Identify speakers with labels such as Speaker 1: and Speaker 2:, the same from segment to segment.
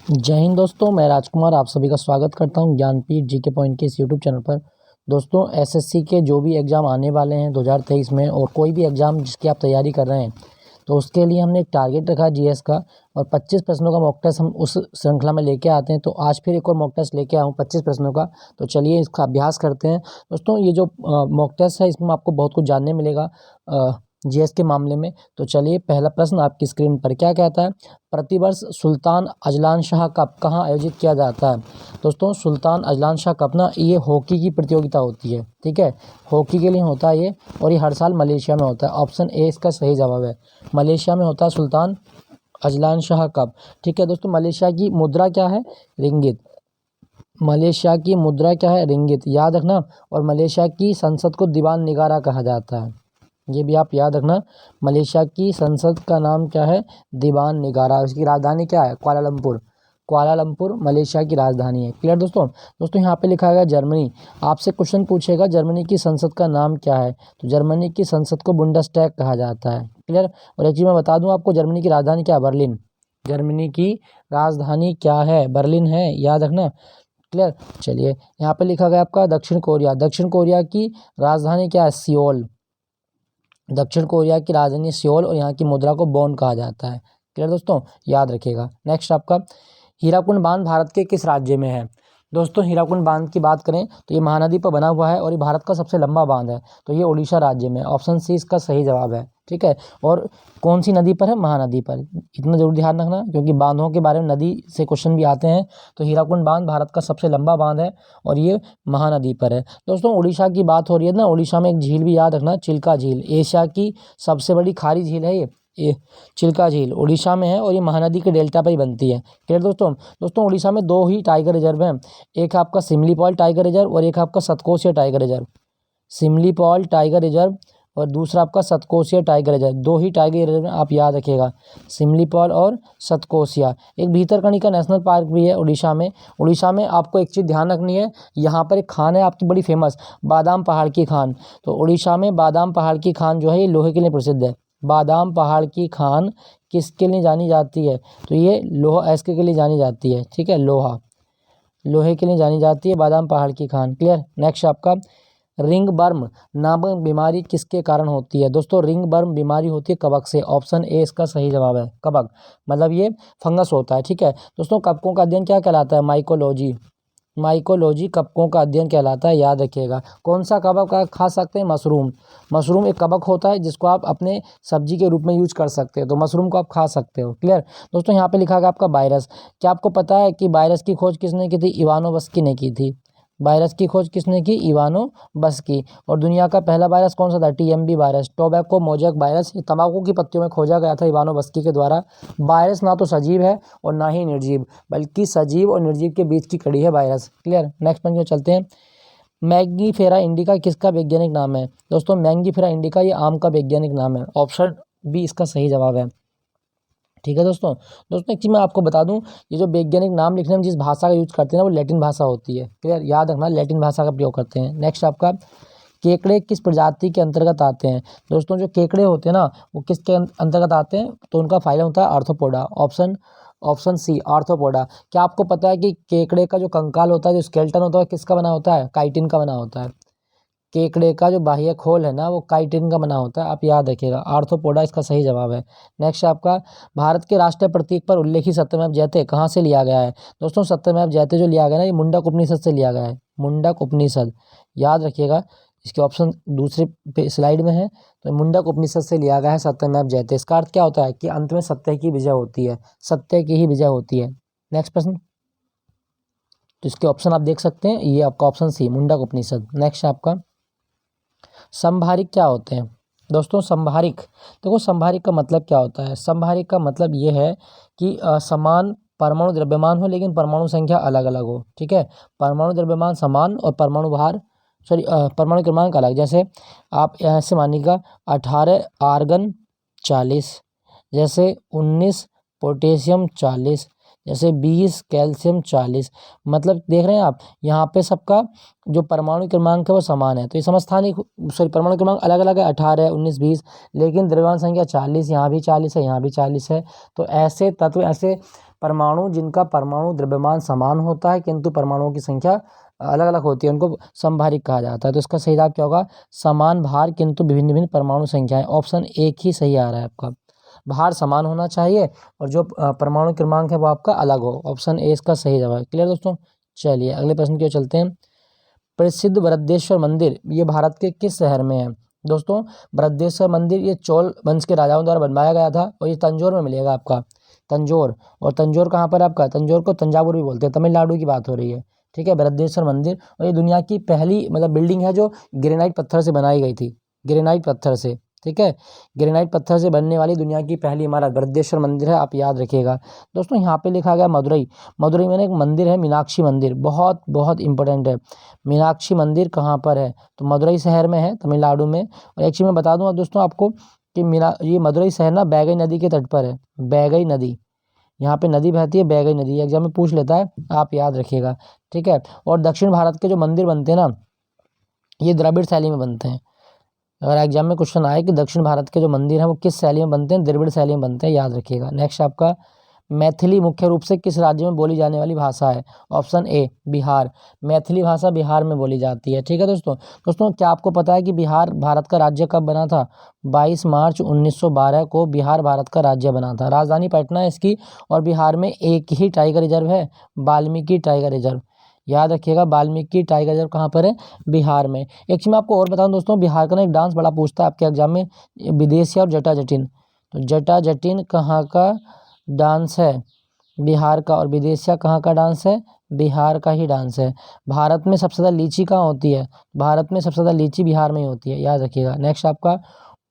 Speaker 1: जय हिंद दोस्तों, मैं राजकुमार आप सभी का स्वागत करता हूं ज्ञानपीठ जीके पॉइंट के इस यूट्यूब चैनल पर। दोस्तों, एसएससी के जो भी एग्ज़ाम आने वाले हैं 2023 में और कोई भी एग्ज़ाम जिसकी आप तैयारी कर रहे हैं, तो उसके लिए हमने एक टारगेट रखा है जीएस का और 25 प्रश्नों का मॉक टेस्ट हम उस श्रृंखला में लेके आते हैं। तो आज फिर एक और मॉक टेस्ट लेके आया हूँ 25 प्रश्नों का। तो चलिए इसका अभ्यास करते हैं। दोस्तों, ये जो मॉक टेस्ट है इसमें आपको बहुत कुछ जानने मिलेगा जीएस के मामले में। तो चलिए, पहला प्रश्न आपकी स्क्रीन पर क्या कहता है? प्रतिवर्ष सुल्तान अजलान शाह कप कहाँ आयोजित किया जाता है? दोस्तों, सुल्तान अजलान शाह कप ना ये हॉकी की प्रतियोगिता होती है, ठीक है। हॉकी के लिए होता है ये, और ये हर साल मलेशिया में होता है। ऑप्शन ए इसका सही जवाब है। मलेशिया में होता है सुल्तान अजलान शाह कप, ठीक है। दोस्तों, मलेशिया की मुद्रा क्या है? रिंगित। मलेशिया की मुद्रा क्या है? रिंगित, याद रखना। और मलेशिया की संसद को दीवान निगारा कहा जाता है, ये भी आप याद रखना। मलेशिया की संसद का नाम क्या है? दीवान निगारा। इसकी राजधानी क्या है? कुआलालंपुर। कुआलालंपुर मलेशिया की राजधानी है। क्लियर दोस्तों? दोस्तों, यहाँ पे लिखा गया जर्मनी। आपसे क्वेश्चन पूछेगा जर्मनी की संसद का नाम क्या है, तो जर्मनी की संसद को बुंडसटैग कहा जाता है। क्लियर? और एक चीज़ मैं बता दूं आपको, जर्मनी की राजधानी क्या है? बर्लिन। जर्मनी की राजधानी क्या है? बर्लिन है, याद रखना। क्लियर? चलिए, यहाँ पे लिखा गया आपका दक्षिण कोरिया। दक्षिण कोरिया की राजधानी क्या है? सियोल। दक्षिण कोरिया की राजधानी सियोल और यहाँ की मुद्रा को वॉन कहा जाता है। क्लियर दोस्तों? याद रखिएगा। नेक्स्ट आपका, हीराकुंड बांध भारत के किस राज्य में है? दोस्तों, हीराकुंड बांध की बात करें तो ये महानदी पर बना हुआ है और ये भारत का सबसे लंबा बांध है, तो ये उड़ीसा राज्य में। ऑप्शन सी इसका सही जवाब है, ठीक है। और कौन सी नदी पर है? महानदी पर। इतना जरूर ध्यान रखना, क्योंकि बांधों के बारे में नदी से क्वेश्चन भी आते हैं। तो हीराकुंड बांध भारत का सबसे लंबा बांध है और ये महानदी पर है। दोस्तों, उड़ीसा की बात हो रही है ना, उड़ीसा में एक झील भी याद रखना, चिल्का झील। एशिया की सबसे बड़ी खारी झील है ये चिल्का झील उड़ीसा में है और ये महानदी के डेल्टा पर ही बनती है। क्लियर दोस्तों? दोस्तों, उड़ीसा में 2 ही टाइगर रिजर्व हैं, एक आपका सिमलीपाल टाइगर रिजर्व और एक आपका Satkosia tiger reserve. Similipal tiger reserve और दूसरा आपका सतकोसिया टाइगर रिजर्व। 2 ही टाइगर रिजर्व आप याद रखिएगा, सिमलीपाल और सतकोसिया। एक भीतरकनिका नेशनल पार्क भी है उड़ीसा में। उड़ीसा में आपको एक चीज़ ध्यान रखनी है, यहाँ पर एक खान है आपकी बड़ी फेमस, बादाम पहाड़ की खान। तो उड़ीसा में बादाम पहाड़ की खान जो है ये लोहे के लिए प्रसिद्ध है। बादाम पहाड़ की खान किसके लिए जानी जाती है? तो ये लोहा एस्के के लिए जानी जाती है, ठीक है। लोहे के लिए जानी जाती है बादाम पहाड़ की खान। क्लियर? नेक्स्ट आपका, रिंग बर्म नामक बीमारी किसके कारण होती है? दोस्तों, रिंग बर्म बीमारी होती है कवक से। ऑप्शन ए इसका सही जवाब है। कवक मतलब ये फंगस होता है, ठीक है। दोस्तों, कवकों का अध्ययन क्या कहलाता है? माइकोलॉजी। माइकोलॉजी कवकों का अध्ययन कहलाता है, याद रखिएगा। कौन सा कवक आप खा सकते हैं? मशरूम। मशरूम एक कवक होता है जिसको आप अपने सब्जी के रूप में यूज कर सकते हो, तो मशरूम को आप खा सकते हो। क्लियर? दोस्तों, यहाँ पे लिखा गया आपका वायरस। क्या आपको पता है कि वायरस की खोज किसने की थी? इवानोवस्की ने की थी। वायरस की खोज किसने की? इवानोवस्की। और दुनिया का पहला वायरस कौन सा था? TMB virus, tobacco mosaic virus. ये तंबाकू की पत्तियों में खोजा गया था इवानोवस्की के द्वारा। वायरस ना तो सजीव है और ना ही निर्जीव, बल्कि सजीव और निर्जीव के बीच की कड़ी है वायरस। क्लियर? नेक्स्ट पंक्ति में चलते हैं। मैंगीफेरा इंडिका किसका वैज्ञानिक नाम है? दोस्तों, मैंगीफेरा इंडिका ये आम का वैज्ञानिक नाम है। ऑप्शन बी इसका सही जवाब है, ठीक है। दोस्तों, एक चीज़ मैं आपको बता दूं, ये जो वैज्ञानिक नाम लिखने में जिस भाषा का यूज करते हैं ना, वो लैटिन भाषा होती है। क्लियर? याद रखना, लैटिन भाषा का प्रयोग करते हैं। नेक्स्ट आपका, केकड़े किस प्रजाति के अंतर्गत आते हैं? दोस्तों, जो केकड़े होते हैं ना, वो किसके अंतर्गत आते हैं? तो उनका फाइलम होता है आर्थ्रोपोडा। Option C arthropoda. क्या आपको पता है कि केकड़े का जो कंकाल होता है, जो स्केलेटन होता है, किसका बना होता है? काइटिन का बना होता है। केकड़े का जो बाह्य खोल है ना, वो काइटिन का बना होता है, आप याद रखिएगा। आर्थ्रोपोडा इसका सही जवाब है। नेक्स्ट आपका, भारत के राष्ट्रीय प्रतीक पर उल्लेखित सत्यमेव जयते कहाँ से लिया गया है? दोस्तों, सत्यमेव जयते जो लिया गया ना, ये मुंडक उपनिषद से लिया गया है। मुंडक उपनिषद, याद रखिएगा। इसके ऑप्शन दूसरे स्लाइड में है। तो मुंडक उपनिषद से लिया गया है सत्यमेव जयते। इसका अर्थ क्या होता है? कि अंत में सत्य की विजय होती है, सत्य की ही विजय होती है। नेक्स्ट प्रश्न, तो इसके ऑप्शन आप देख सकते हैं, ये आपका ऑप्शन सी मुंडक उपनिषद। नेक्स्ट आपका, संभारिक क्या होते हैं? दोस्तों, संभारिक, देखो संभारिक का मतलब क्या होता है? संभारिक का मतलब ये है कि समान परमाणु द्रव्यमान हो लेकिन परमाणु संख्या अलग अलग हो, ठीक है। परमाणु द्रव्यमान समान और परमाणु भार परमाणु क्रमांक अलग। जैसे आप ऐसे मानिएगा, 18 आर्गन 40, जैसे 19 पोटेशियम 40, जैसे 20 कैल्शियम 40। मतलब देख रहे हैं आप, यहाँ पे सबका जो परमाणु क्रमांक है वो समान है। तो ये समस्थानिक परमाणु क्रमांक अलग अलग है, 18, 19, 20, लेकिन द्रव्यमान संख्या 40, यहाँ भी 40 है, यहाँ भी 40 है। तो ऐसे तत्व, ऐसे परमाणु जिनका परमाणु द्रव्यमान समान होता है किंतु परमाणुओं की संख्या अलग अलग होती है उनको समभारिक कहा जाता है। तो इसका सही जवाब क्या होगा? समान भार किंतु विभिन्न विभिन्न परमाणु संख्याएं। ऑप्शन एक ही सही आ रहा है आपका। भार समान होना चाहिए और जो परमाणु क्रमांक है वो आपका अलग हो। ऑप्शन ए इसका सही जवाब है। क्लियर दोस्तों? चलिए अगले प्रश्न की ओर चलते हैं। प्रसिद्ध बृहदेश्वर मंदिर ये भारत के किस शहर में है? दोस्तों बृहदेश्वर मंदिर ये चोल वंश के राजाओं द्वारा बनवाया गया था और ये तंजौर में मिलेगा आपका। तंजौर, और तंजौर कहाँ पर है आपका? तंजौर को तंजावुर भी बोलते हैं, तमिलनाडु की बात हो रही है। ठीक है, बृहदेश्वर मंदिर, और ये दुनिया की पहली मतलब बिल्डिंग है जो ग्रेनाइट पत्थर से बनाई गई थी। ग्रेनाइट पत्थर से, ठीक है, ग्रेनाइट पत्थर से बनने वाली दुनिया की पहली इमारत बृहदेश्वर मंदिर है, आप याद रखिएगा। दोस्तों यहाँ पे लिखा गया मदुरई। मदुरई में एक मंदिर है मीनाक्षी मंदिर, बहुत बहुत इंपॉर्टेंट है। मीनाक्षी मंदिर कहाँ पर है? तो मदुरई शहर में है, तमिलनाडु में। और एक चीज़ मैं बता दूँ दोस्तों आपको कि ये मदुरई शहर ना बैगई नदी के तट पर है। बैगई नदी, यहाँ पे नदी बहती है बैगई नदी, एग्जाम में पूछ लेता है, आप याद रखिएगा। ठीक है, और दक्षिण भारत के जो मंदिर बनते हैं ना ये द्रविड़ शैली में बनते हैं। अगर एग्जाम में क्वेश्चन आए कि दक्षिण भारत के जो मंदिर हैं वो किस शैली में बनते हैं, द्रविड़ शैली में बनते हैं, याद रखिएगा। नेक्स्ट आपका मैथिली मुख्य रूप से किस राज्य में बोली जाने वाली भाषा है? Option A Bihar. मैथिली भाषा बिहार में बोली जाती है। ठीक है दोस्तों। दोस्तों क्या आपको पता है कि बिहार भारत का राज्य कब बना था? 22 मार्च 1912 को बिहार भारत का राज्य बना था। राजधानी पटना है इसकी, और बिहार में एक ही टाइगर रिजर्व है, वाल्मीकि टाइगर रिजर्व। याद रखिएगा, वाल्मीकि टाइगर रिजर्व कहाँ पर है? बिहार में। एक चीज़ मैं आपको और बताऊं दोस्तों, बिहार का ना एक डांस बड़ा पूछता है आपके एग्जाम में, विदेशिया और जटा जटिन। तो जटा जटिन कहाँ का डांस है? बिहार का। और विदेशिया कहाँ का डांस है? बिहार का ही डांस है। भारत में सबसे ज़्यादा लीची कहाँ होती है? भारत में सबसे ज़्यादा लीची बिहार में ही होती है, याद रखिएगा। नेक्स्ट आपका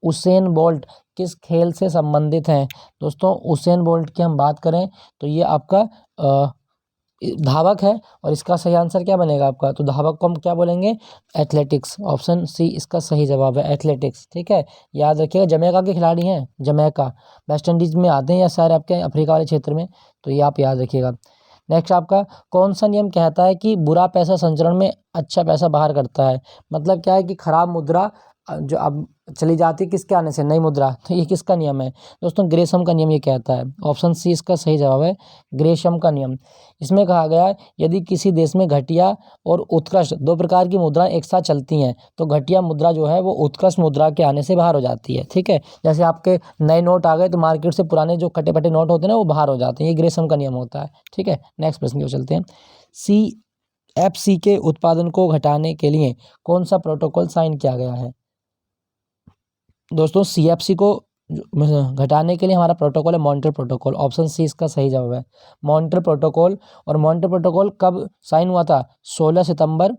Speaker 1: उसेन बोल्ट किस खेल से संबंधित हैं? दोस्तों उसेन बोल्ट की हम बात करें तो ये आपका धावक है, और इसका सही आंसर क्या बनेगा आपका? तो धावक को हम क्या बोलेंगे? एथलेटिक्स। ऑप्शन सी इसका सही जवाब है, एथलेटिक्स। ठीक है, याद रखिएगा। जमैका के खिलाड़ी हैं, जमैका वेस्ट इंडीज में आते हैं या शायद आपके अफ्रीका वाले क्षेत्र में, तो ये आप याद रखिएगा। नेक्स्ट आपका कौन सा नियम कहता है कि बुरा पैसा संचरण में अच्छा पैसा बाहर करता है? मतलब क्या है कि खराब मुद्रा जो अब चली जाती है किसके आने से? नई मुद्रा। तो ये किसका नियम है? दोस्तों ग्रेशम का नियम ये कहता है। ऑप्शन सी इसका सही जवाब है, ग्रेशम का नियम। इसमें कहा गया है यदि किसी देश में घटिया और उत्कृष्ट दो प्रकार की मुद्राएं एक साथ चलती हैं तो घटिया मुद्रा जो है वो उत्कृष्ट मुद्रा के आने से बाहर हो जाती है। ठीक है, जैसे आपके नए नोट आ गए तो मार्केट से पुराने जो कटे फटे नोट होते हैं ना वो बाहर हो जाते हैं, ये ग्रेशम का नियम होता है। ठीक है, नेक्स्ट प्रश्न की ओर चलते हैं। CFC के उत्पादन को घटाने के लिए कौन सा प्रोटोकॉल साइन किया गया है? दोस्तों CFC को घटाने के लिए हमारा प्रोटोकॉल है मॉन्ट्रियल प्रोटोकॉल। ऑप्शन सी इसका सही जवाब है, मॉन्ट्रियल प्रोटोकॉल। और मॉन्ट्रियल प्रोटोकॉल कब साइन हुआ था? 16 सितंबर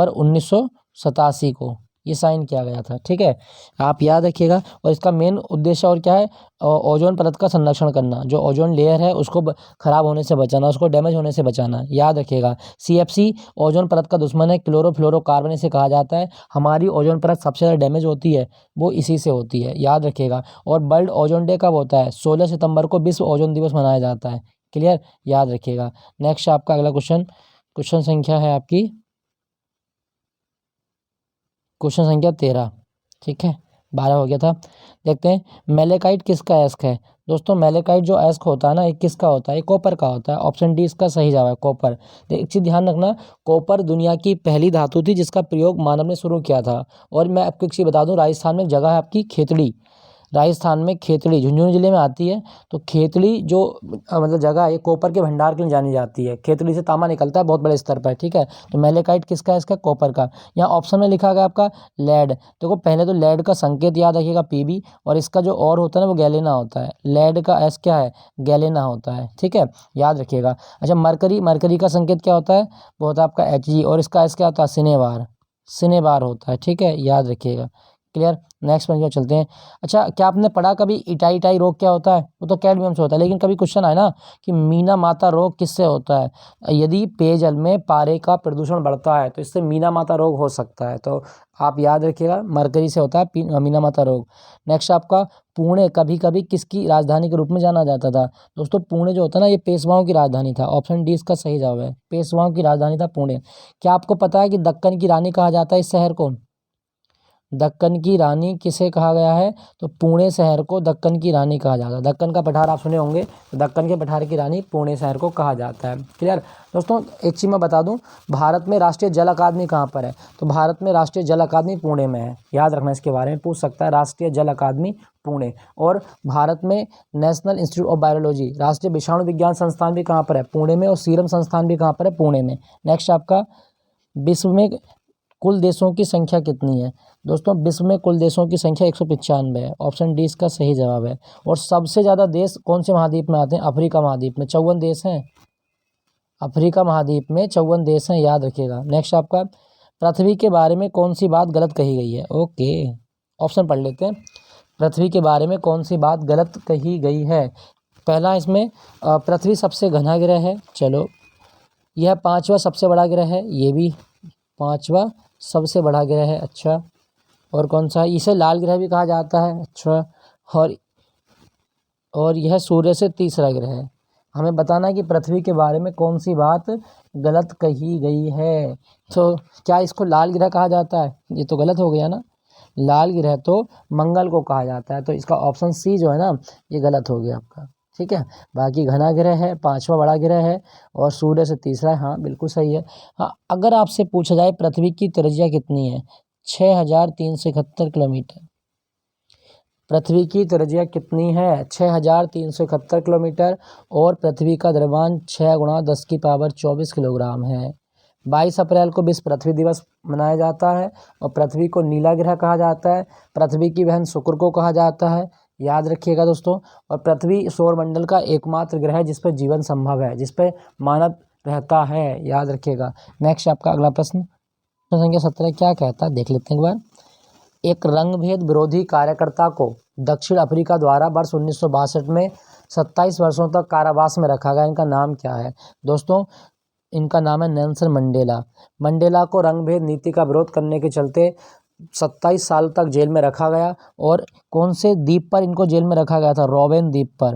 Speaker 1: 1987 को ये साइन किया गया था। ठीक है, आप याद रखिएगा। और इसका मेन उद्देश्य और क्या है? ओजोन परत का संरक्षण करना, जो ओजोन लेयर है उसको खराब होने से बचाना, उसको डैमेज होने से बचाना, याद रखिएगा। CFC ओजोन परत का दुश्मन है, क्लोरोफ्लोरोकार्बन इसे कहा जाता है। हमारी ओजोन परत सबसे ज़्यादा डैमेज होती है वो इसी से होती है, याद रखिएगा। और वर्ल्ड ओजोन डे कब होता है? 16 सितंबर को विश्व ओजोन दिवस मनाया जाता है। क्लियर, याद रखिएगा। नेक्स्ट आपका अगला क्वेश्चन संख्या है आपकी क्वेश्चन संख्या 13। ठीक है, 12 हो गया था। देखते हैं मेलेकाइट किसका एस्क है? दोस्तों मेलेकाइट जो एस्क होता है ना ये किसका होता है? ये कॉपर का होता है। ऑप्शन डी इसका सही जवाब है, कॉपर। एक चीज़ ध्यान रखना, कॉपर दुनिया की पहली धातु थी जिसका प्रयोग मानव ने शुरू किया था। और मैं आपको एक चीज़ बता दूं, राजस्थान में एक जगह है आपकी खेतड़ी, राजस्थान में खेतड़ी झुंझुनू जिले में आती है। तो खेतड़ी जो मतलब जगह है ये कॉपर के भंडार के लिए जानी जाती है। खेतड़ी से तांबा निकलता है बहुत बड़े स्तर पर। ठीक है, तो मेलेकाइट किसका है? इसका कॉपर का। यहाँ ऑप्शन में लिखा गया आपका लेड। देखो पहले तो लेड का संकेत याद रखिएगा Pb, और इसका जो और होता है ना वो गैलेना होता है। लेड का एस क्या है? गैलेना होता है। ठीक है, याद रखिएगा। अच्छा मरकरी का संकेत क्या होता है? वो होता है आपका Hg, और इसका एस क्या होता है? सिनेबार होता है। ठीक है, याद रखिएगा। क्लियर, नेक्स्ट पॉइंट की चलते हैं। अच्छा क्या आपने पढ़ा कभी इटाई रोग क्या होता है? वो तो कैडमियम से होता है, लेकिन कभी क्वेश्चन आए ना कि मीना माता रोग किससे होता है? यदि पेयजल में पारे का प्रदूषण बढ़ता है तो इससे मीना माता रोग हो सकता है। तो आप याद रखिएगा मरकरी से होता है मीना माता रोग। नेक्स्ट आपका पुणे कभी कभी किसकी राजधानी के रूप में जाना जाता था? दोस्तों पुणे जो होता है ना ये पेशवाओं की राजधानी था। ऑप्शन डी इसका सही जवाब है, पेशवाओं की राजधानी था पुणे। क्या आपको पता है कि दक्कन की रानी कहा जाता है इस शहर को? दक्कन की रानी किसे कहा गया है? तो पुणे शहर को दक्कन की रानी कहा जाता है। दक्कन का पठार आप सुने होंगे, तो दक्कन के पठार की रानी पुणे शहर को कहा जाता है। क्लियर दोस्तों, एक चीज़ मैं बता दूं, भारत में राष्ट्रीय जल अकादमी कहाँ पर है? तो भारत में राष्ट्रीय जल अकादमी पुणे में है। याद रखना, इसके बारे में पूछ सकता है, राष्ट्रीय जल अकादमी पुणे। और भारत में नेशनल इंस्टीट्यूट ऑफ बायोलॉजी, राष्ट्रीय विषाणु विज्ञान संस्थान भी कहाँ पर है? पुणे में। और सीरम संस्थान भी कहाँ पर है? पुणे में। नेक्स्ट आपका, विश्व में कुल देशों की संख्या कितनी है? दोस्तों, विश्व में कुल देशों की संख्या 195 है। ऑप्शन डी इसका सही जवाब है। और सबसे ज़्यादा देश कौन से महाद्वीप में आते हैं? अफ्रीका महाद्वीप में 54 देश हैं। अफ्रीका महाद्वीप में 54 देश हैं, याद रखिएगा। नेक्स्ट आपका, पृथ्वी के बारे में कौन सी बात गलत कही गई है? ओके, ऑप्शन पढ़ लेते हैं। पृथ्वी के बारे में कौन सी बात गलत कही गई है? पहला इसमें, पृथ्वी सबसे घना ग्रह है। चलो, यह 5वां सबसे बड़ा ग्रह है। ये भी 5वां सबसे बड़ा ग्रह है। अच्छा, और कौन सा है? इसे लाल ग्रह भी कहा जाता है। अच्छा, और यह सूर्य से तीसरा ग्रह है। हमें बताना है कि पृथ्वी के बारे में कौन सी बात गलत कही गई है। तो क्या इसको लाल ग्रह कहा जाता है? ये तो गलत हो गया ना। लाल ग्रह तो मंगल को कहा जाता है। तो इसका ऑप्शन सी जो है ना, ये गलत हो गया आपका। ठीक है, बाकी घना ग्रह है, 5वां बड़ा ग्रह है, और सूर्य से तीसरा है। हाँ, बिल्कुल सही है। हाँ, अगर आपसे पूछा जाए पृथ्वी की त्रिज्या कितनी है? 6371 किलोमीटर। पृथ्वी की त्रिज्या कितनी है? 6371 किलोमीटर। और पृथ्वी का द्रव्यमान 6 × 10⁻24 किलोग्राम है। 22 अप्रैल को विश्व पृथ्वी दिवस मनाया जाता है। और पृथ्वी को नीला ग्रह कहा जाता है। पृथ्वी की बहन शुक्र को कहा जाता है, याद रखिएगा दोस्तों। और पृथ्वी सौरमंडल का एकमात्र ग्रह है जिस पर जीवन संभव है, जिस पर मानव रहता है, याद रखिएगा। नेक्स्ट आपका अगला प्रश्न संख्या 17 क्या कहता है, देख लेते हैं एक बार। एक रंगभेद विरोधी कार्यकर्ता को दक्षिण अफ्रीका द्वारा वर्ष 1962 में 27 वर्षों तक कारावास में रखा गया। इनका नाम क्या है? दोस्तों, इनका नाम है नेल्सन मंडेला। मंडेला को रंगभेद नीति का विरोध करने के चलते 27 साल तक जेल में रखा गया। और कौन से द्वीप पर इनको जेल में रखा गया था? रोबेन द्वीप पर।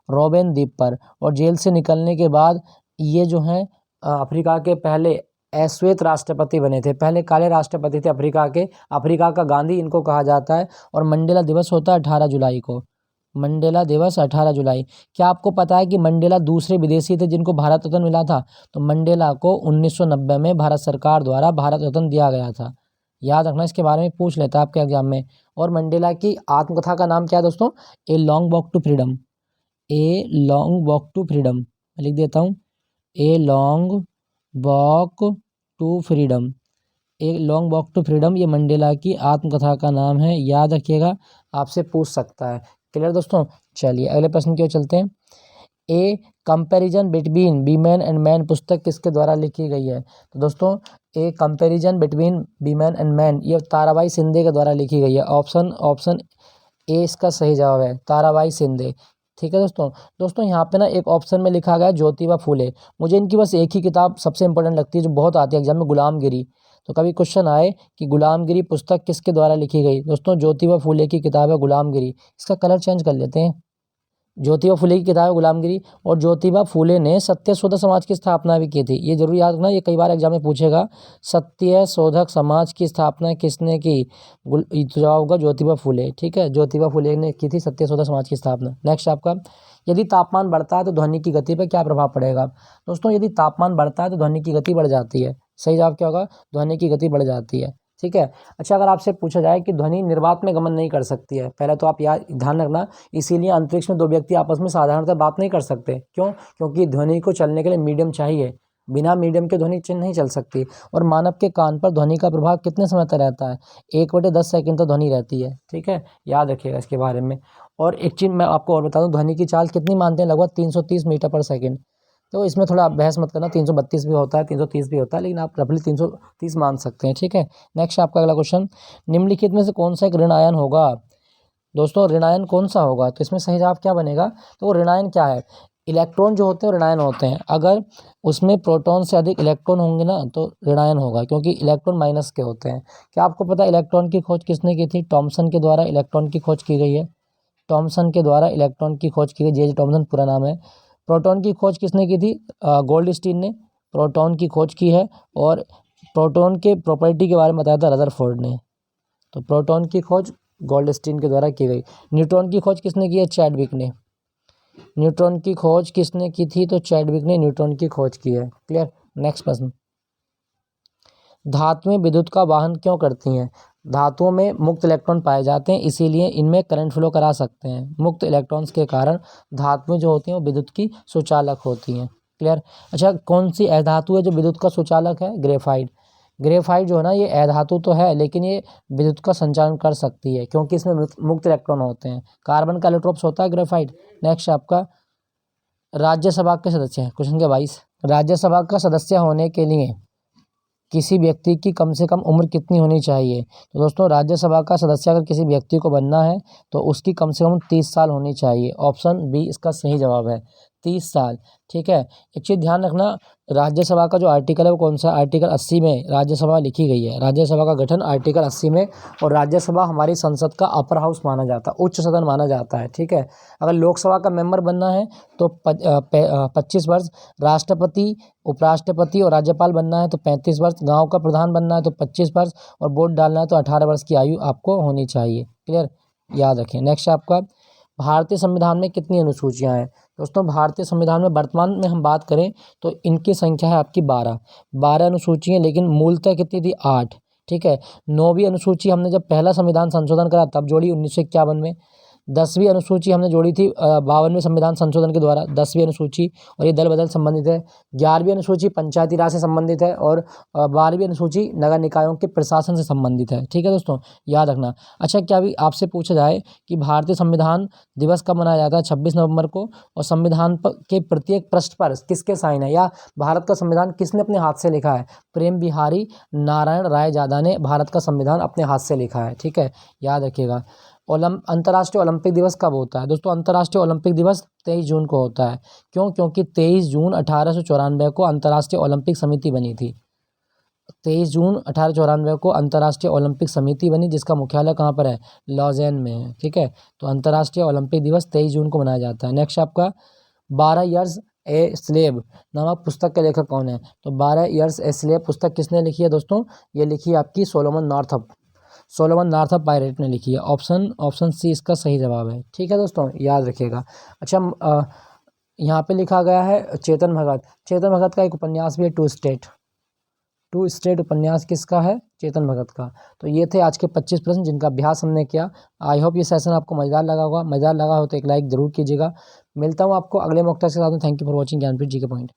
Speaker 1: रोबेन द्वीप पर। और जेल से निकलने के बाद ये जो हैं अफ्रीका के पहले अश्वेत राष्ट्रपति बने थे। पहले काले राष्ट्रपति थे अफ्रीका के। अफ्रीका का गांधी इनको कहा जाता है। और मंडेला दिवस होता है 18 जुलाई को। मंडेला दिवस 18 जुलाई। क्या आपको पता है कि मंडेला दूसरे विदेशी थे जिनको भारत रत्न मिला था? तो मंडेला को 1990 में भारत सरकार द्वारा भारत रत्न दिया गया था। याद रखना, इसके बारे में पूछ लेता है आपके एग्जाम में। और मंडेला की आत्मकथा का नाम क्या है दोस्तों? A long walk to freedom. A long walk to freedom, लिख देता हूँ, a long walk to freedom. A long walk to freedom, ये मंडेला की आत्मकथा का नाम है, याद रखिएगा, आपसे पूछ सकता है। क्लियर दोस्तों? चलिए अगले प्रश्न की ओर चलते हैं। A comparison between women and man पुस्तक किसके द्वारा लिखी गई है? तो दोस्तों, a comparison between women and man, ये ताराबाई शिंदे के द्वारा लिखी गई है। ऑप्शन ए इसका सही जवाब है, ताराबाई शिंदे। ठीक है दोस्तों यहाँ पे ना एक ऑप्शन में लिखा गया है ज्योतिबा फूले। मुझे इनकी बस एक ही किताब सबसे इंपॉर्टेंट लगती है जो बहुत आती है एग्जाम में, गुलामगिरी। तो कभी क्वेश्चन आए कि गुलामगिरी पुस्तक किसके द्वारा लिखी गई? दोस्तों, ज्योतिबा फूले की किताब है गुलामगिरी। इसका कलर चेंज कर लेते हैं। ज्योतिबा फूले की किताब है गुलामगिरी। और ज्योतिबा फूले ने सत्य शोधक समाज की स्थापना भी की थी। ये जरूर याद रखना, ये कई बार एग्जाम में पूछेगा। सत्य शोधक समाज की स्थापना किसने की? जवाब होगा ज्योतिबा फूले। ठीक है, ज्योतिबा फूले ने की थी सत्य शोधक समाज की स्थापना। नेक्स्ट आपका, यदि तापमान बढ़ता है तो ध्वनि की गति पर क्या प्रभाव पड़ेगा? दोस्तों, यदि तापमान बढ़ता है तो ध्वनि की गति बढ़ जाती है। सही जवाब क्या होगा? ध्वनि की गति बढ़ जाती है। ठीक है। अच्छा, अगर आपसे पूछा जाए कि ध्वनि निर्वात में गमन नहीं कर सकती है, पहले तो आप याद ध्यान रखना, इसीलिए अंतरिक्ष में दो व्यक्ति आपस में साधारणतः बात नहीं कर सकते। क्यों? क्योंकि ध्वनि को चलने के लिए मीडियम चाहिए। बिना मीडियम के ध्वनि नहीं चल सकती। और मानव के कान पर ध्वनि का प्रभाव कितने समय तक रहता है? 1/10 सेकंड तक ध्वनि रहती है। ठीक है, याद रखिएगा इसके बारे में। और एक चीज़ मैं आपको और बता दूं, ध्वनि की चाल कितनी मानते हैं? लगभग 330 मीटर पर सेकंड। तो इसमें थोड़ा बहस मत करना, 332 भी होता है, 330 भी होता है, लेकिन आप रफली 330 मान सकते हैं। ठीक है। नेक्स्ट आपका अगला क्वेश्चन, निम्नलिखित में से कौन सा एक ऋण आयन होगा? दोस्तों, ऋण आयन कौन सा होगा? तो इसमें सही जवाब क्या बनेगा? तो ऋण आयन क्या है? इलेक्ट्रॉन जो होते हैं ऋण आयन होते हैं। अगर उसमें प्रोटॉन से अधिक इलेक्ट्रॉन होंगे ना तो ऋण आयन होगा, क्योंकि इलेक्ट्रॉन माइनस के होते हैं। क्या आपको पता है इलेक्ट्रॉन की खोज किसने की थी? टॉमसन के द्वारा इलेक्ट्रॉन की खोज की गई है। टॉमसन के द्वारा इलेक्ट्रॉन की खोज की गई, जे टॉमसन पूरा नाम है। प्रोटॉन की खोज किसने की थी? गोल्डस्टीन ने प्रोटॉन की खोज की है। और प्रोटॉन के प्रॉपर्टी के बारे में बताया था रदरफोर्ड ने। तो प्रोटॉन की खोज गोल्डस्टीन के द्वारा की गई। न्यूट्रॉन की खोज किसने की है? चैडविक ने। न्यूट्रॉन की खोज किसने की थी? तो चैडविक ने न्यूट्रॉन की खोज की है। क्लियर। नेक्स्ट प्रश्न, धातुएं विद्युत का वाहन क्यों करती हैं? धातुओं में मुक्त इलेक्ट्रॉन पाए जाते हैं, इसीलिए इनमें करंट फ्लो करा सकते हैं। मुक्त इलेक्ट्रॉन्स के कारण धातुएं जो होती हैं वो विद्युत की सुचालक होती हैं। क्लियर। अच्छा, कौन सी अधातु है जो विद्युत का सुचालक है? ग्रेफाइट। ग्रेफाइट जो है ना, ये अधातु तो है लेकिन ये विद्युत का संचालन कर सकती है क्योंकि इसमें मुक्त इलेक्ट्रॉन होते हैं। कार्बन का एलोट्रोप्स होता है ग्रेफाइट। नेक्स्ट आपका, राज्यसभा के सदस्य हैं, क्वेश्चन के 22, राज्यसभा का सदस्य होने के लिए किसी व्यक्ति की कम से कम उम्र कितनी होनी चाहिए? तो दोस्तों, राज्यसभा का सदस्य अगर किसी व्यक्ति को बनना है तो उसकी कम से कम 30 साल होनी चाहिए। ऑप्शन बी इसका सही जवाब है, 30 साल। ठीक है। एक चीज़ ध्यान रखना, राज्यसभा का जो आर्टिकल है वो कौन सा? आर्टिकल 80 में राज्यसभा लिखी गई है। राज्यसभा का गठन आर्टिकल 80 में, और राज्यसभा हमारी संसद का अपर हाउस माना जाता है, उच्च सदन माना जाता है। ठीक है। अगर लोकसभा का मेंबर बनना है तो 25 वर्ष, राष्ट्रपति, उपराष्ट्रपति और राज्यपाल बनना है तो 35 वर्ष, गांव का प्रधान बनना है तो 25 वर्ष, और वोट डालना है तो 18 वर्ष की आयु आपको होनी चाहिए। क्लियर, याद रखें। नेक्स्ट आपका, भारतीय संविधान में कितनी अनुसूचियां हैं? दोस्तों, भारतीय संविधान में वर्तमान में हम बात करें तो इनकी संख्या है आपकी 12 अनुसूचियां, लेकिन मूलतः कितनी थी? 8। ठीक है। 9वीं अनुसूची हमने जब पहला संविधान संशोधन करा तब जोड़ी 1951 में। 10वीं अनुसूची हमने जोड़ी थी 52वें संविधान संशोधन के द्वारा, 10वीं अनुसूची, और ये दल बदल संबंधित है। 11वीं अनुसूची पंचायती राज से संबंधित है, और 12वीं अनुसूची नगर निकायों के प्रशासन से संबंधित है। ठीक है दोस्तों, याद रखना। अच्छा, क्या भी आपसे पूछा जाए कि भारतीय संविधान दिवस कब मनाया जाता है? 26 नवंबर को, और संविधान के प्रत्येक पृष्ठ पर किसके साइन है, या भारत का संविधान किसने अपने हाथ से लिखा है? प्रेम बिहारी नारायण रायजादा ने भारत का संविधान अपने हाथ से लिखा है। ठीक है, याद रखिएगा। अंतर्राष्ट्रीय ओलंपिक दिवस कब होता है? दोस्तों, अंतर्राष्ट्रीय ओलंपिक दिवस 23 जून को होता है। क्यों? क्योंकि 23 जून 1894 को अंतर्राष्ट्रीय ओलंपिक समिति बनी थी। 23 जून 1894 को अंतर्राष्ट्रीय ओलंपिक समिति बनी, जिसका मुख्यालय कहाँ पर है? लॉजेन में है। ठीक है। तो अंतर्राष्ट्रीय ओलंपिक दिवस 23 जून को मनाया जाता है। नेक्स्ट आपका, 12 ईयर्स ए स्लेव नामक पुस्तक के लेखक कौन है? तो 12 ईयर्स ए स्लेव पुस्तक किसने लिखी है दोस्तों? ये लिखी है आपकी सोलोमन नॉर्थअप पायरेट ने लिखी है। ऑप्शन सी इसका सही जवाब है। ठीक है दोस्तों, याद रखिएगा। अच्छा, यहाँ पे लिखा गया है चेतन भगत का एक उपन्यास भी है, टू स्टेट उपन्यास किसका है? चेतन भगत का। तो ये थे आज के 25 प्रश्न जिनका अभ्यास हमने किया। आई होप ये सेशन आपको मज़ेदार लगा होगा। मज़ेदार लगा हो तो एक लाइक ज़रूर कीजिएगा। मिलता हूँ आपको अगले मॉक टेस्ट के साथ में। Thank you for watching Gyanpeeth ji के पॉइंट।